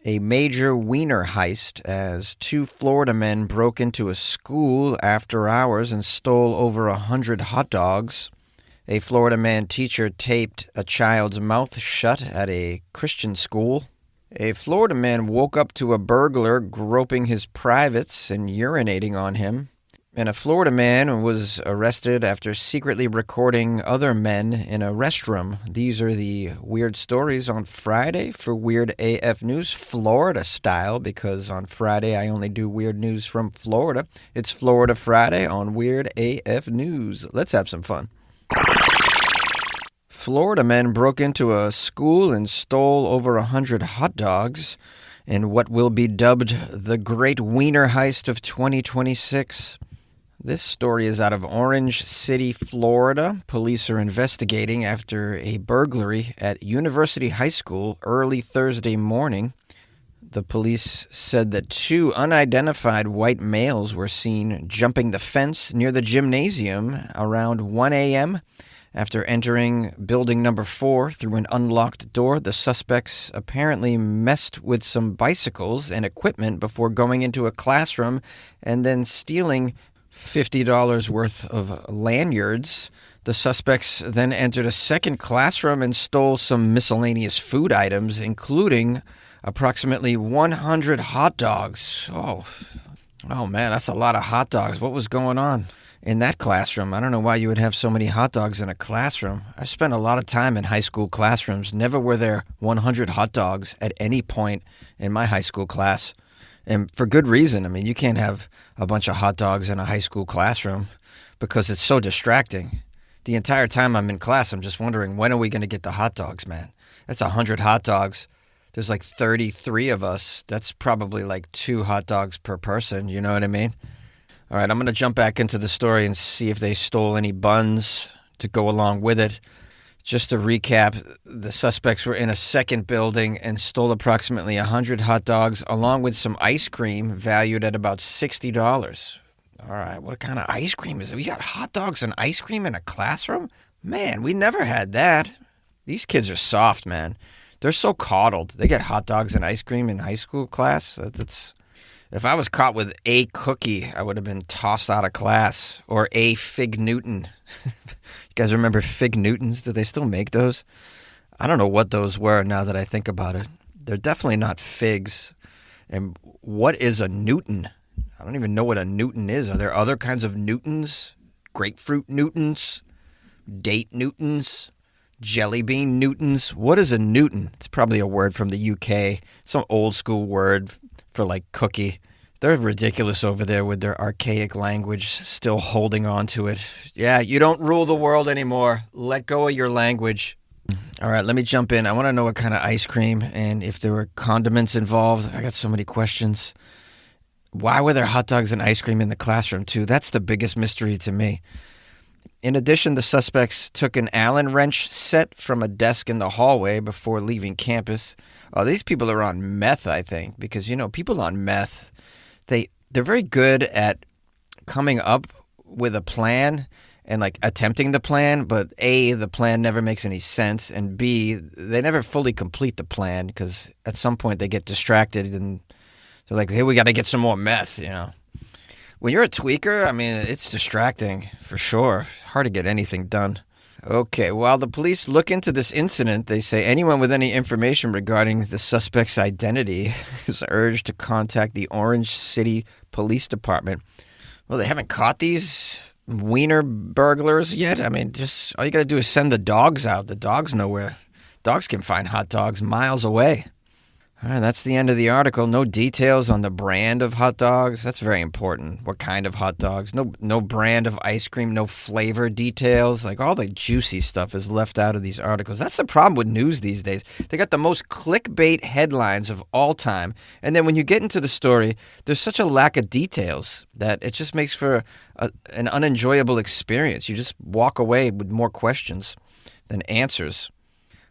A major weiner heist as two Florida men broke into a school after hours and stole over 100 hot dogs. A Floridaman teacher taped a child's mouth shut at a Christian school. A Florida man woke up to a burglar groping his privates and urinating on him. And a Florida man was arrested after secretly recording other men in a restroom. These are the weird stories on Friday for Weird AF News, Florida style, because on Friday I only do weird news from Florida. It's Florida Friday on Weird AF News. Let's have some fun. Florida men broke into a school and stole over 100 hot dogs in what will be dubbed the Great Wiener Heist of 2026. This story is out of Orange City, Florida. Police are investigating after a burglary at University High School early Thursday morning. The police said that two unidentified white males were seen jumping the fence near the gymnasium around 1 a.m. After entering building number 4 through an unlocked door, the suspects apparently messed with some bicycles and equipment before going into a classroom and then stealing $50 worth of lanyards. The suspects then entered a second classroom and stole some miscellaneous food items, including approximately 100 hot dogs. Oh man, that's a lot of hot dogs. What was going on in that classroom? I don't know why you would have so many hot dogs in a classroom. I spent a lot of time in high school classrooms. Never were there 100 hot dogs at any point in my high school class. And for good reason. I mean, you can't have a bunch of hot dogs in a high school classroom because it's so distracting. The entire time I'm in class, I'm just wondering, when are we going to get the hot dogs, man? That's 100 hot dogs. There's like 33 of us. That's probably like 2 hot dogs per person. You know what I mean? All right, I'm going to jump back into the story and see if they stole any buns to go along with it. Just to recap, the suspects were in a second building and stole approximately 100 hot dogs along with some ice cream valued at about $60. All right, what kind of ice cream is it? We got hot dogs and ice cream in a classroom? Man, we never had that. These kids are soft, man. They're so coddled. They get hot dogs and ice cream in high school class. If I was caught with a cookie, I would have been tossed out of class. Or a Fig Newton. You guys remember Fig Newtons? Do they still make those? I don't know what those were now that I think about it. They're definitely not figs. And what is a Newton? I don't even know what a Newton is. Are there other kinds of Newtons? Grapefruit Newtons? Date Newtons? Jelly bean Newtons? What is a Newton? It's probably a word from the UK. Some old school word for like cookie. They're ridiculous over there with their archaic language, still holding on to it. Yeah, you don't rule the world anymore. Let go of your language. All right, let me jump in. I want to know what kind of ice cream and if there were condiments involved. I got so many questions. Why were there hot dogs and ice cream in the classroom, too? That's the biggest mystery to me. In addition, the suspects took an Allen wrench set from a desk in the hallway before leaving campus. Oh, these people are on meth, I think, because, you know, people on meth, they're very good at coming up with a plan and, like, attempting the plan, but A, the plan never makes any sense, and B, they never fully complete the plan because at some point they get distracted and they're like, hey, we got to get some more meth, you know. When you're a tweaker, I mean, it's distracting for sure. Hard to get anything done. Okay, while the police look into this incident, they say anyone with any information regarding the suspect's identity is urged to contact the Orange City Police Department. Well, they haven't caught these wiener burglars yet. I mean, just all you got to do is send the dogs out. The dogs know where. Dogs can find hot dogs miles away. All right, that's the end of the article. No details on the brand of hot dogs. That's very important. What kind of hot dogs? No brand of ice cream, no flavor details. Like all the juicy stuff is left out of these articles. That's the problem with news these days. They got the most clickbait headlines of all time. And then when you get into the story, there's such a lack of details that it just makes for an unenjoyable experience. You just walk away with more questions than answers.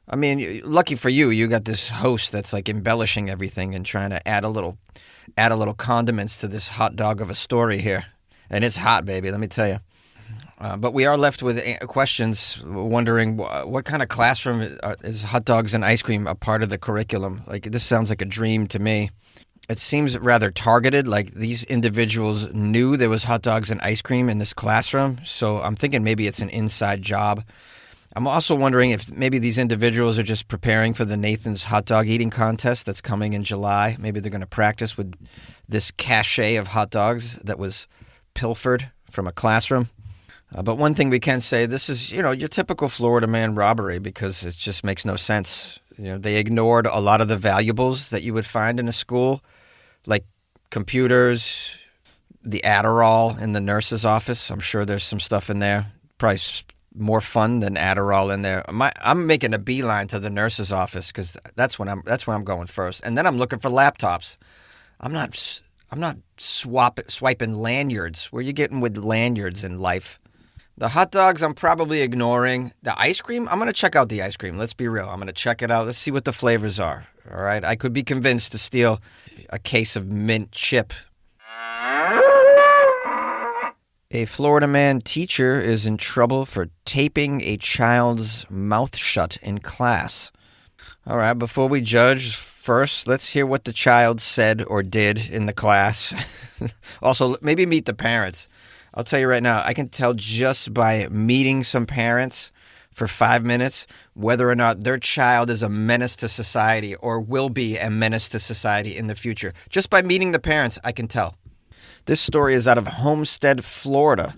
I mean, lucky for you, you got this host that's like embellishing everything and trying to add a little condiments to this hot dog of a story here. And it's hot, baby, let me tell you. But we are left with questions, wondering what kind of classroom is hot dogs and ice cream a part of the curriculum? Like, this sounds like a dream to me. It seems rather targeted, like these individuals knew there was hot dogs and ice cream in this classroom, so I'm thinking maybe it's an inside job. I'm also wondering if maybe these individuals are just preparing for the Nathan's hot dog eating contest that's coming in July. Maybe they're going to practice with this cachet of hot dogs that was pilfered from a classroom. But one thing we can say, this is, your typical Florida man robbery, because it just makes no sense. They ignored a lot of the valuables that you would find in a school, like computers, the Adderall in the nurse's office. I'm sure there's some stuff in there. Probably more fun than Adderall in there. I'm making a beeline to the nurse's office because that's where I'm going first, and then I'm looking for laptops. I'm not swiping lanyards. Where you getting with lanyards in life? The hot dogs I'm probably ignoring. The ice cream, I'm going to check out the ice cream. Let's be real. I'm going to check it out. Let's see what the flavors are. All right. I could be convinced to steal a case of mint chip. A Floridaman teacher is in trouble for taping a child's mouth shut in class. All right. Before we judge, first, let's hear what the child said or did in the class. Also, maybe meet the parents. I'll tell you right now, I can tell just by meeting some parents for 5 minutes whether or not their child is a menace to society or will be a menace to society in the future. Just by meeting the parents, I can tell. This story is out of Homestead, Florida.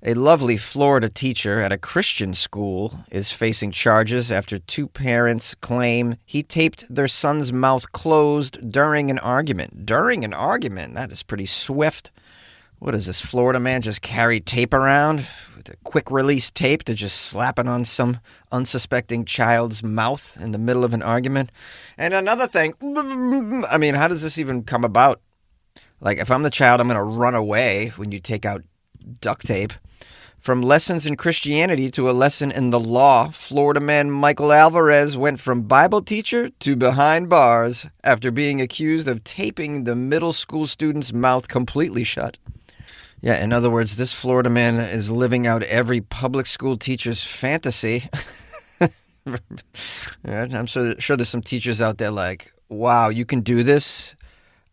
A lovely Florida teacher at a Christian school is facing charges after two parents claim he taped their son's mouth closed during an argument. During an argument? That is pretty swift. What is this, Floridaman just carry tape around with a quick release tape to just slap it on some unsuspecting child's mouth in the middle of an argument? And another thing, I mean, how does this even come about? Like, if I'm the child, I'm going to run away when you take out duct tape. From lessons in Christianity to a lesson in the law, Florida man Michael Alvarez went from Bible teacher to behind bars after being accused of taping the middle school student's mouth completely shut. Yeah, in other words, this Florida man is living out every public school teacher's fantasy. I'm sure there's some teachers out there like, wow, you can do this?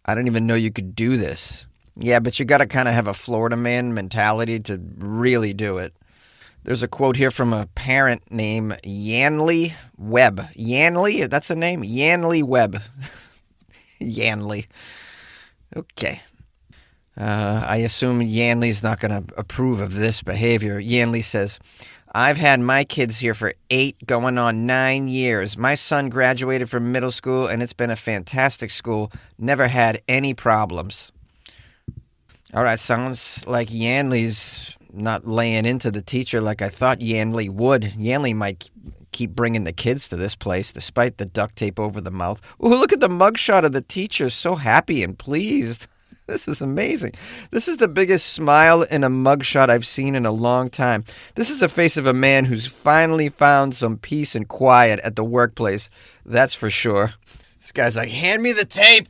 I didn't even know you could do this. Yeah, but you got to kind of have a Florida man mentality to really do it. There's a quote here from a parent named Yanley Webb. Yanley? That's a name? Yanley Webb. Yanley. Okay. I assume Yanley's not going to approve of this behavior. Yanley says, I've had my kids here for 8 going on 9 years. My son graduated from middle school, and it's been a fantastic school. Never had any problems. All right, sounds like Yanley's not laying into the teacher like I thought Yanley would. Yanley might keep bringing the kids to this place despite the duct tape over the mouth. Ooh, look at the mugshot of the teacher, so happy and pleased. This is amazing. This is the biggest smile in a mugshot I've seen in a long time. This is a face of a man who's finally found some peace and quiet at the workplace. That's for sure. This guy's like, hand me the tape.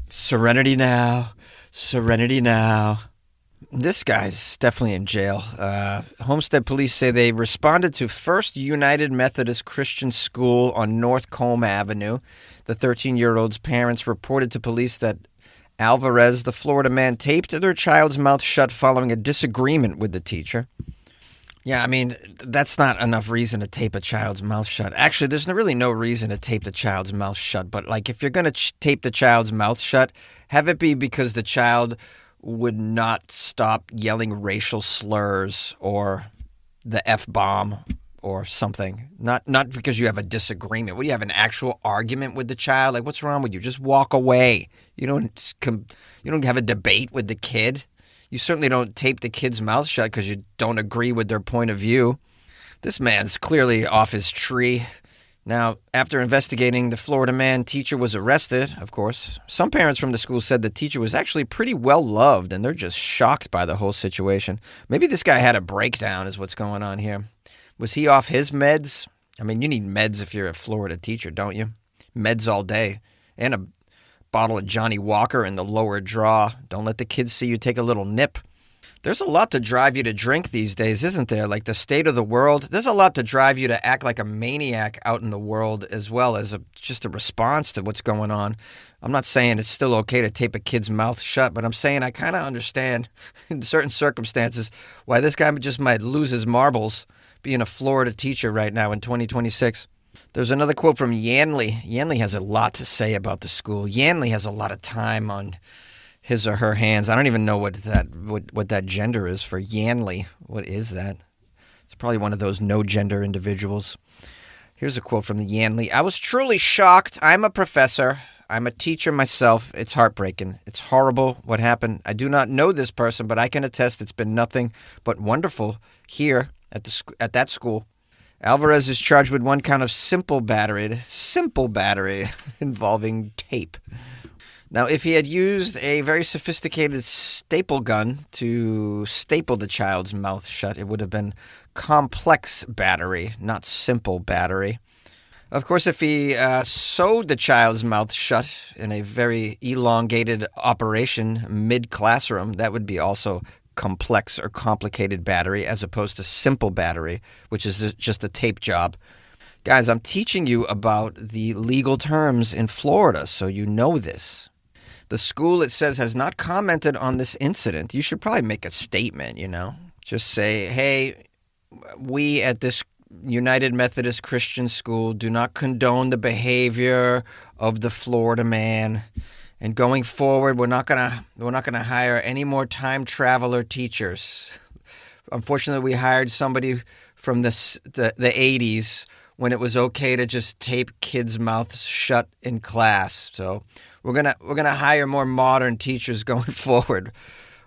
Serenity now. Serenity now. This guy's definitely in jail. Homestead police say they responded to First United Methodist Christian School on North Combe Avenue. The 13-year-old's parents reported to police that Alvarez, the Florida man, taped their child's mouth shut following a disagreement with the teacher. Yeah, I mean, that's not enough reason to tape a child's mouth shut. Actually, there's really no reason to tape the child's mouth shut. But, like, if you're going to tape the child's mouth shut, have it be because the child would not stop yelling racial slurs or the F-bomb or something. Not because you have a disagreement. What, do you have an actual argument with the child? Like, what's wrong with you? Just walk away. You don't have a debate with the kid. You certainly don't tape the kid's mouth shut because you don't agree with their point of view. This man's clearly off his tree. Now, after investigating, the Florida man teacher was arrested, of course. Some parents from the school said the teacher was actually pretty well loved, and they're just shocked by the whole situation. Maybe this guy had a breakdown is what's going on here. Was he off his meds? I mean, you need meds if you're a Florida teacher, don't you? Meds all day. And a bottle of Johnny Walker in the lower drawer. Don't let the kids see you take a little nip. There's a lot to drive you to drink these days, isn't there? Like the state of the world. There's a lot to drive you to act like a maniac out in the world as well as just a response to what's going on. I'm not saying it's still okay to tape a kid's mouth shut, but I'm saying I kind of understand in certain circumstances why this guy just might lose his marbles being a Florida teacher right now in 2026. There's another quote from Yanley. Yanley has a lot to say about the school. Yanley has a lot of time on his or her hands. I don't even know what that gender is for Yanley. What is that? It's probably one of those no-gender individuals. Here's a quote from the Yanley. I was truly shocked. I'm a professor. I'm a teacher myself. It's heartbreaking. It's horrible what happened. I do not know this person, but I can attest it's been nothing but wonderful here at that school. Alvarez is charged with one count of simple battery involving tape. Now, if he had used a very sophisticated staple gun to staple the child's mouth shut, it would have been complex battery, not simple battery. Of course, if he sewed the child's mouth shut in a very elongated operation mid-classroom, that would be also complex or complicated battery as opposed to simple battery, which is just a tape job. Guys, I'm teaching you about the legal terms in Florida, so you know this. The school, it says, has not commented on this incident. You should probably make a statement, Just say, hey, we at this United Methodist Christian School do not condone the behavior of the Floridaman. And going forward, we're not gonna hire any more time traveler teachers. Unfortunately, we hired somebody from the 80s when it was okay to just tape kids' mouths shut in class. So we're gonna hire more modern teachers going forward.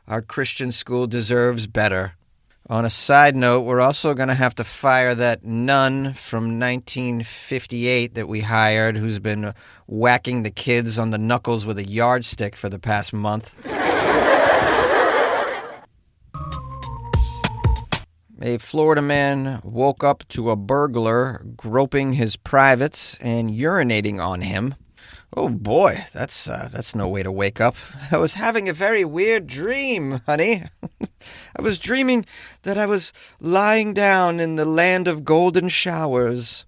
Our Christian school deserves better. On a side note, we're also going to have to fire that nun from 1958 that we hired who's been whacking the kids on the knuckles with a yardstick for the past month. A Florida man woke up to a burglar groping his privates and urinating on him. Oh boy, that's no way to wake up. I was having a very weird dream, honey. I was dreaming that I was lying down in the land of golden showers.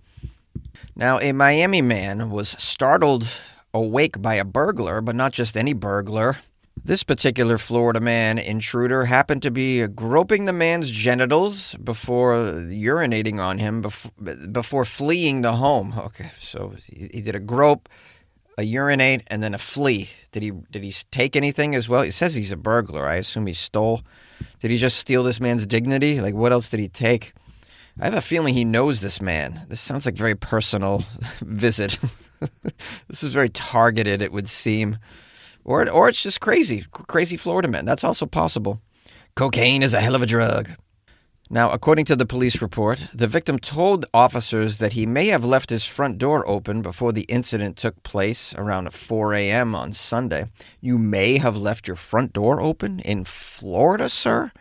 Now, a Miami man was startled awake by a burglar, but not just any burglar. This particular Floridaman intruder happened to be groping the man's genitals before urinating on him before fleeing the home. Okay, so he did a grope, a urinate, and then a flee. Did he take anything as well? He says he's a burglar. I assume he stole. Did he just steal this man's dignity? Like, what else did he take? I have a feeling he knows this man. This sounds like a very personal visit. This is very targeted, it would seem. Or it's just crazy Floridaman. That's also possible. Cocaine is a hell of a drug. Now, according to the police report, the victim told officers that he may have left his front door open before the incident took place around 4 a.m. on Sunday. You may have left your front door open in Florida, sir?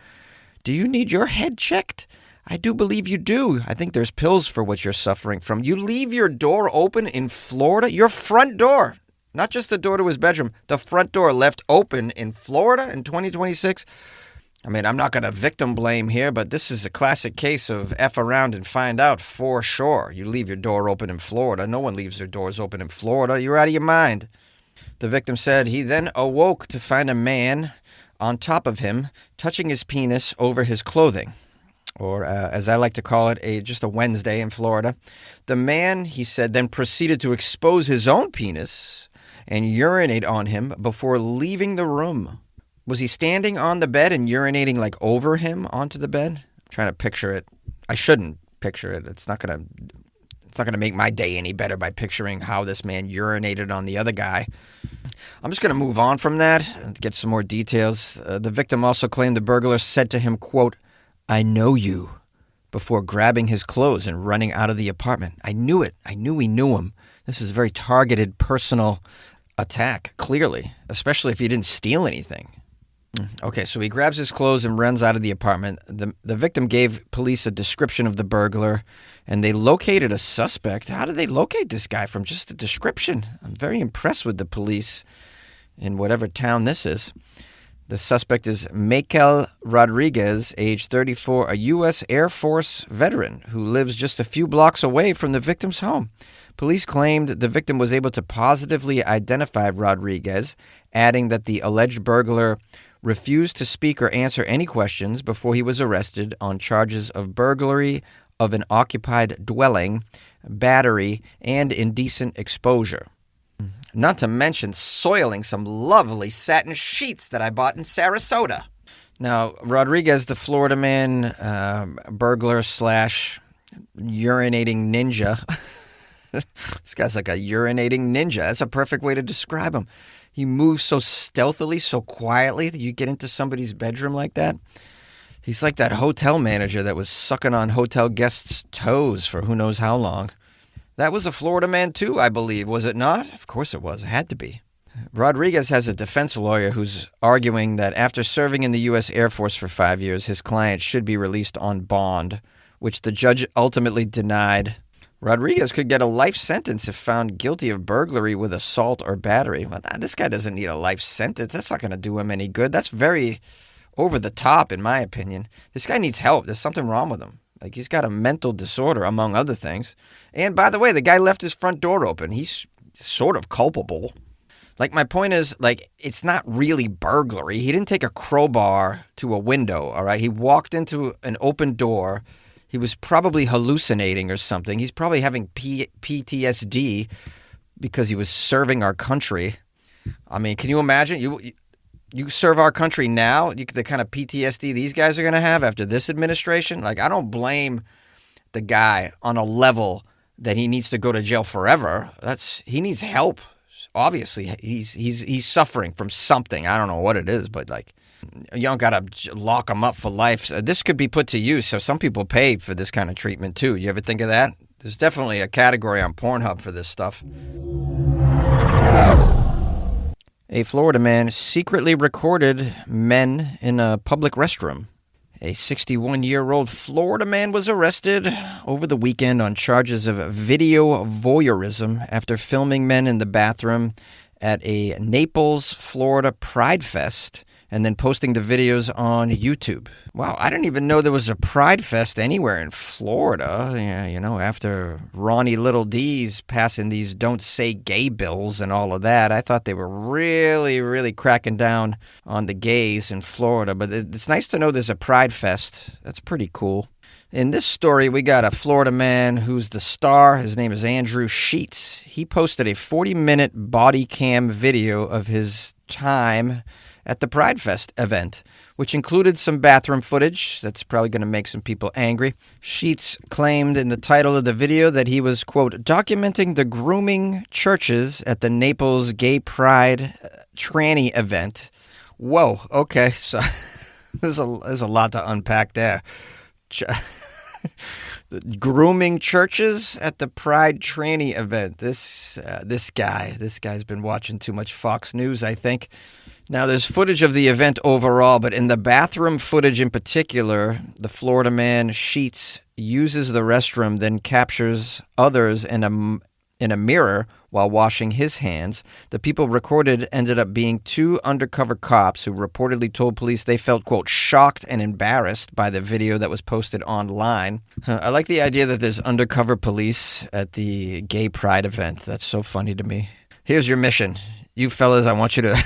Do you need your head checked? I do believe you do. I think there's pills for what you're suffering from. You leave your door open in Florida? Your front door, not just the door to his bedroom, the front door left open in Florida in 2026? I mean, I'm not going to victim blame here, but this is a classic case of F around and find out for sure. You leave your door open in Florida. No one leaves their doors open in Florida. You're out of your mind. The victim said he then awoke to find a man on top of him touching his penis over his clothing, or as I like to call it, just a Wednesday in Florida. The man, he said, then proceeded to expose his own penis and urinate on him before leaving the room. Was he standing on the bed and urinating like over him onto the bed? I'm trying to picture it. I shouldn't picture it. It's not gonna make my day any better by picturing how this man urinated on the other guy. I'm just gonna move on from that and get some more details. The victim also claimed the burglar said to him, quote, "I know you," before grabbing his clothes and running out of the apartment. I knew it. I knew he knew him. This is a very targeted, personal attack, clearly, especially if he didn't steal anything. Okay, so he grabs his clothes and runs out of the apartment. The victim gave police a description of the burglar, and they located a suspect. How did they locate this guy from just a description? I'm very impressed with the police in whatever town this is. The suspect is Mikel Rodriguez, age 34, a U.S. Air Force veteran who lives just a few blocks away from the victim's home. Police claimed the victim was able to positively identify Rodriguez, adding that the alleged burglar refused to speak or answer any questions before he was arrested on charges of burglary of an occupied dwelling, battery, and indecent exposure. Not to mention soiling some lovely satin sheets that I bought in Sarasota. Now, Rodriguez, the Floridaman, burglar slash urinating ninja. This guy's like a urinating ninja. That's a perfect way to describe him. He moves so stealthily, so quietly that you get into somebody's bedroom like that. He's like that hotel manager that was sucking on hotel guests' toes for who knows how long. That was a Floridaman too, I believe, was it not? Of course it was. It had to be. Rodriguez has a defense lawyer who's arguing that after serving in the U.S. Air Force for 5 years, his client should be released on bond, which the judge ultimately denied. Rodriguez could get a life sentence if found guilty of burglary with assault or battery. Well, this guy doesn't need a life sentence. That's not going to do him any good. That's very over the top, in my opinion. This guy needs help. There's something wrong with him. Like, he's got a mental disorder, among other things. And by the way, the guy left his front door open. He's sort of culpable. Like, my point is, like, it's not really burglary. He didn't take a crowbar to a window, all right? He walked into an open door. He was probably hallucinating or something. He's probably having PTSD because he was serving our country. I mean, can you imagine? You serve our country now, the kind of PTSD these guys are going to have after this administration? Like, I don't blame the guy on a level that he needs to go to jail forever. He needs help. Obviously, he's suffering from something. I don't know what it is, but like, you don't got to lock him up for life. This could be put to use. So some people pay for this kind of treatment too. You ever think of that? There's definitely a category on Pornhub for this stuff. A Florida man secretly recorded men in a public restroom. A 61-year-old Florida man was arrested over the weekend on charges of video voyeurism after filming men in the bathroom at a Naples, Florida Pride Fest and then posting the videos on YouTube. Wow, I didn't even know there was a Pride Fest anywhere in Florida. Yeah, you know, after Ronnie Little D's passing these don't say gay bills and all of that, I thought they were really, really cracking down on the gays in Florida. But it's nice to know there's a Pride Fest. That's pretty cool. In this story, we got a Florida man who's the star. His name is Andrew Sheets. He posted a 40-minute body cam video of his time at the Pride Fest event, which included some bathroom footage. That's probably going to make some people angry. Sheets claimed in the title of the video that he was, quote, documenting the grooming churches at the Naples Gay Pride tranny event. Whoa, okay, so there's a lot to unpack there. The grooming churches at the Pride tranny event. This guy's been watching too much Fox News, I think. Now, there's footage of the event overall, but in the bathroom footage in particular, the Florida man Sheets uses the restroom, then captures others in a mirror while washing his hands. The people recorded ended up being two undercover cops who reportedly told police they felt, quote, shocked and embarrassed by the video that was posted online. I like the idea that there's undercover police at the gay pride event. That's so funny to me. Here's your mission. You fellas, I want you to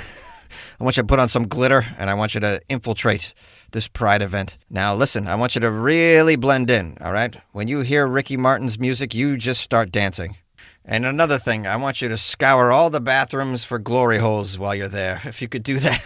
put on some glitter, and I want you to infiltrate this pride event. Now, listen, I want you to really blend in, all right? When you hear Ricky Martin's music, you just start dancing. And another thing, I want you to scour all the bathrooms for glory holes while you're there, if you could do that.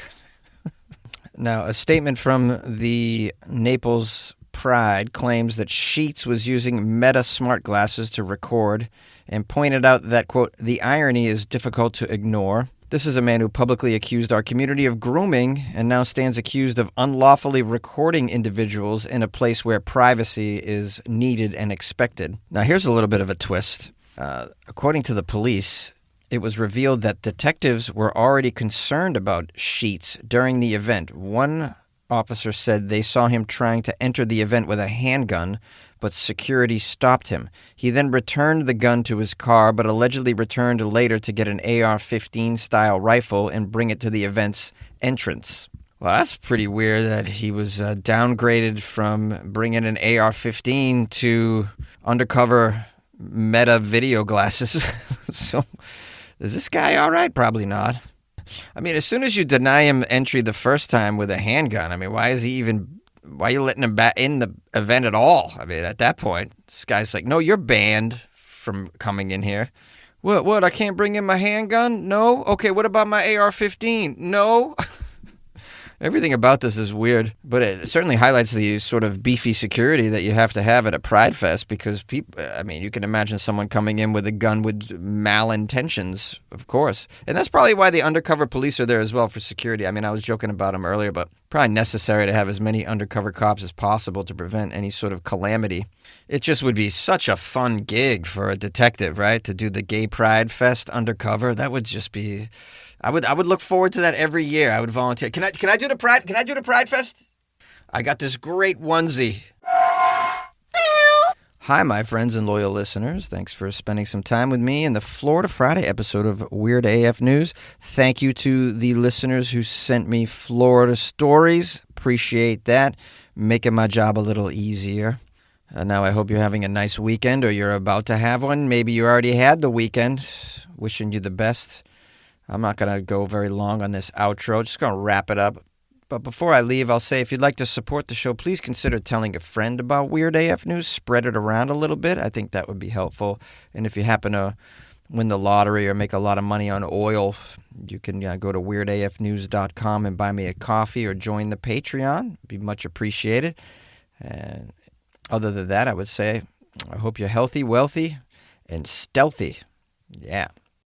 Now, a statement from the Naples Pride claims that Sheets was using Meta smart glasses to record and pointed out that, quote, the irony is difficult to ignore. This is a man who publicly accused our community of grooming and now stands accused of unlawfully recording individuals in a place where privacy is needed and expected. Now, here's a little bit of a twist. According to the police, it was revealed that detectives were already concerned about Sheets during the event. One officer said they saw him trying to enter the event with a handgun, but security stopped him. He then returned the gun to his car, but allegedly returned later to get an AR-15 style rifle and bring it to the event's entrance. Well, that's pretty weird that he was downgraded from bringing an AR-15 to undercover meta video glasses. So, is this guy all right? Probably not. I mean, as soon as you deny him entry the first time with a handgun, I mean, why are you letting him back in the event at all? I mean, at that point, this guy's like, no, you're banned from coming in here. What? I can't bring in my handgun? No? Okay, what about my AR-15? No? Everything about this is weird, but it certainly highlights the sort of beefy security that you have to have at a Pride Fest because people, I mean, you can imagine someone coming in with a gun with malintentions, of course. And that's probably why the undercover police are there as well for security. I mean, I was joking about them earlier, but probably necessary to have as many undercover cops as possible to prevent any sort of calamity. It just would be such a fun gig for a detective, right? To do the Gay Pride Fest undercover. That would just be... I would look forward to that every year. I would volunteer. Can I do the Pride Fest? I got this great onesie. Hi, my friends and loyal listeners. Thanks for spending some time with me in the Florida Friday episode of Weird AF News. Thank you to the listeners who sent me Florida stories. Appreciate that. Making my job a little easier. Now I hope you're having a nice weekend or you're about to have one. Maybe you already had the weekend. Wishing you the best. I'm not going to go very long on this outro. Just going to wrap it up. But before I leave, I'll say if you'd like to support the show, please consider telling a friend about Weird AF News. Spread it around a little bit. I think that would be helpful. And if you happen to win the lottery or make a lot of money on oil, you can go to weirdafnews.com and buy me a coffee or join the Patreon. It'd be much appreciated. And other than that, I would say I hope you're healthy, wealthy, and stealthy. Yeah.